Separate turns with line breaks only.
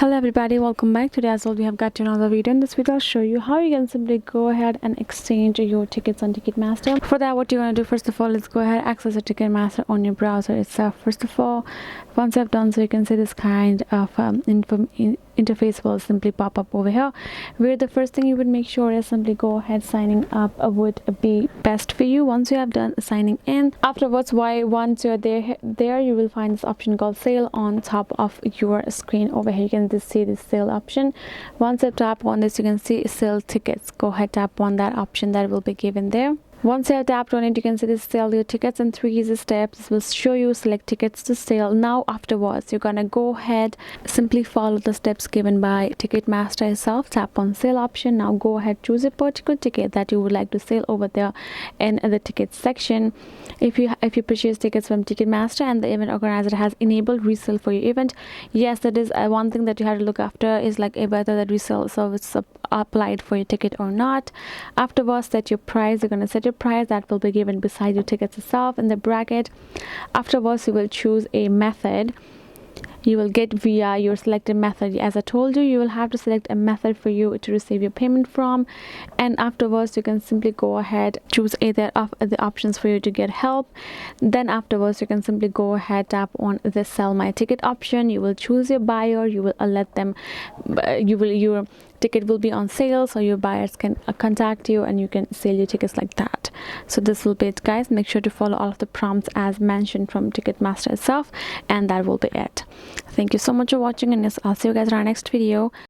Hello everybody, welcome back. Today as well we have got another video. In this video I'll show you how you can simply go ahead and exchange your tickets on Ticketmaster. For that, what you're going to do, first of all, let's go ahead and access the Ticketmaster on your browser itself. First of all, once I've done so, you can see this kind of interface will simply pop up over here, where the first thing you would make sure is simply go ahead signing up would be best for you. Once you have done signing in, afterwards, once you're there you will find this option called sale on top of your screen over here. You can just see this sale option. Once you tap on this, you can see sale tickets. Go ahead, tap on that option that will be given there. Once you have tapped on it, you can see this sell your tickets in 3 easy steps. This will show you select tickets to sale. Now afterwards, you're gonna go ahead, simply follow the steps given by Ticketmaster itself. Tap on sale option. Now go ahead, choose a particular ticket that you would like to sell over there in the tickets section. If you purchase tickets from Ticketmaster and the event organizer has enabled resale for your event, yes, that is one thing that you have to look after, is like whether that resale service applied for your ticket or not. Afterwards, set your price. You're going to set your price that will be given beside your tickets itself in the bracket. Afterwards, you will choose a method you will get via your selected method. As I told you, you will have to select a method for you to receive your payment from, and afterwards you can simply go ahead, choose either of the options for you to get help. Then afterwards you can simply go ahead, tap on the sell my ticket option. You will choose your buyer. You will let them your ticket will be on sale, so your buyers can contact you and you can sell your tickets like that. So this will be it, guys. Make sure to follow all of the prompts as mentioned from Ticketmaster itself, and that will be it. Thank you so much for watching, and yes, I'll see you guys in our next video.